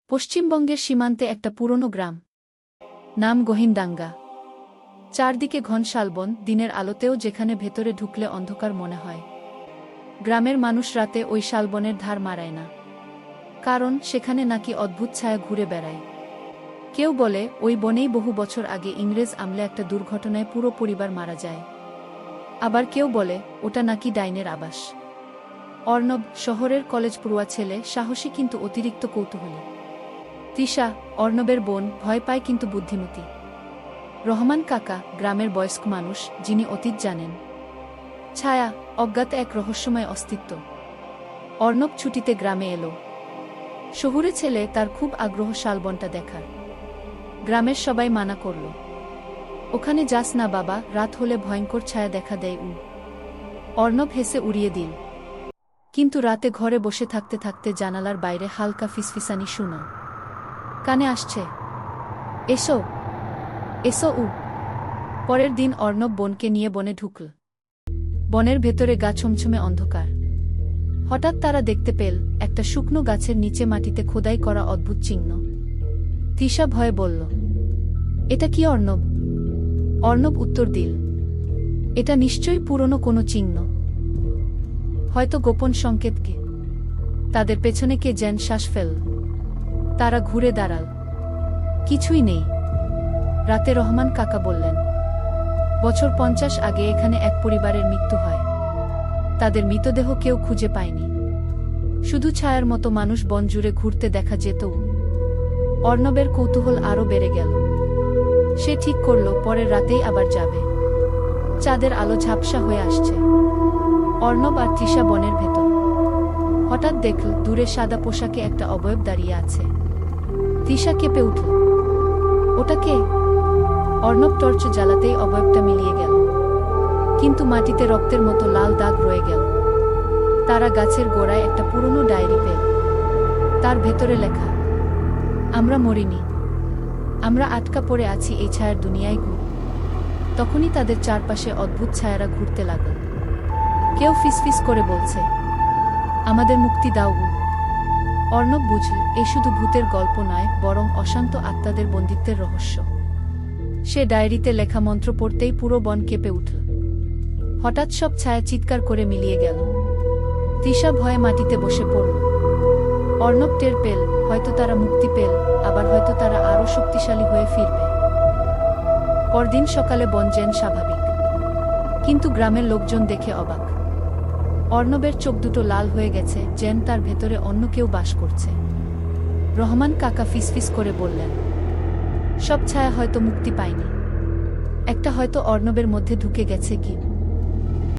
পশ্চিমবঙ্গের সীমান্তে একটা পুরনো গ্রাম, নাম গহিমডাঙ্গা। চারদিকে ঘন শালবন, দিনের আলোতেও যেখানে ভেতরে ঢুকলে অন্ধকার মনে হয়। গ্রামের মানুষ রাতে ওই শালবনের ধার মারায় না, কারণ সেখানে নাকি অদ্ভুত ছায়া ঘুরে বেড়ায়। কেউ বলে ওই বনেই বহু বছর আগে ইংরেজ আমলে একটা দুর্ঘটনায় পুরো পরিবার মারা যায়। আবার কেউ বলে ওটা নাকি ডাইনের আবাস। অর্ণব শহরের কলেজ পড়ুয়া ছেলে, সাহসী কিন্তু অতিরিক্ত কৌতূহলী। তৃষা অর্ণবের বোন, ভয় পায় কিন্তু বুদ্ধিমতী। রহমান কাকা গ্রামের বয়স্ক মানুষ, যিনি অতীত জানেন। ছায়া অজ্ঞাত এক রহস্যময় অস্তিত্ব। অর্ণব ছুটিতে গ্রামে এলো। শহুরে ছেলে, তার খুব আগ্রহ শালবনটা দেখার। গ্রামের সবাই মানা করল, ওখানে যাস না বাবা, রাত হলে ভয়ঙ্কর ছায়া দেখা দেয়। অর্ণব হেসে উড়িয়ে দিল। কিন্তু রাতে ঘরে বসে থাকতে থাকতে জানালার বাইরে হালকা ফিসফিসানি শুনো। কানে আসছে, এসো এসো। পরের দিন অর্ণব বোনকে নিয়ে বনে ঢুকল। বনের ভেতরে গা ছমছমে অন্ধকার। হঠাৎ তারা দেখতে পেল একটা শুকনো গাছের নিচে মাটিতে খোদাই করা অদ্ভুত চিহ্ন। তৃষা ভয়ে বলল, এটা কি অর্ণব? অর্ণব উত্তর দিল, এটা নিশ্চয়ই পুরনো কোনো চিহ্ন, হয়তো গোপন সংকেত। কে তাদের পেছনে কে যেন শ্বাস ফেল। তারা ঘুরে দাঁড়াল, কিছুই নেই। রাতে রহমান কাকা বললেন, বছর 50 আগে এখানে এক পরিবারের মৃত্যু হয়। তাদের মৃতদেহ কেউ খুঁজে পায়নি, শুধু ছায়ার মতো মানুষ বন জুড়ে ঘুরতে দেখা যেত। অর্ণবের কৌতূহল আরও বেড়ে গেল। সে ঠিক করল পরের রাতেই আবার যাবে। চাঁদের আলো ঝাপসা হয়ে আসছে। অর্ণব আর তৃষা বনের ভেতর। হঠাৎ দেখল দূরে সাদা পোশাকে একটা অবয়ব দাঁড়িয়ে আছে। তৃষা কেঁপে উঠল, ওটা কে? অর্ণব টর্চ জ্বালাতেই অবয়বটা মিলিয়ে গেল, কিন্তু মাটিতে রক্তের মতো লাল দাগ রয়ে গেল। তারা গাছের গোড়ায় একটা পুরনো ডায়েরি পেল। তার ভেতরে লেখা, আমরা মরিনি, আমরা আটকা পড়ে আছি এই ছায়ার দুনিয়ায়। তখনই তাদের চারপাশে অদ্ভুত ছায়ারা ঘুরতে লাগল। কেউ ফিসফিস করে বলছে, আমাদের মুক্তি দাও। অর্ণব বুঝল এই শুধু ভূতের গল্প নয়, বরং অশান্ত আত্মাদের বন্দিত্বের রহস্য। সে ডায়েরিতে লেখা মন্ত্র পড়তেই পুরো বন কেঁপে উঠল। হঠাৎ সব ছায়া চিৎকার করে মিলিয়ে গেল। তৃষা ভয়ে মাটিতে বসে পড়ল। অর্ণব টের পেল, হয়তো তারা মুক্তি পেল, আবার হয়তো তারা আরও শক্তিশালী হয়ে ফিরবে। পরদিন সকালে বন যেন স্বাভাবিক, কিন্তু গ্রামের লোকজন দেখে অবাক। অর্ণবের চোখ দুটো লাল হয়ে গেছে, যেন তার ভেতরে অন্য কেউ বাস করছে। রহমান কাকা ফিসফিস করে বললেন, সব ছায়া হয়তো মুক্তি পায়নি, একটা হয়তো অর্ণবের মধ্যে ঢুকে গেছে। কি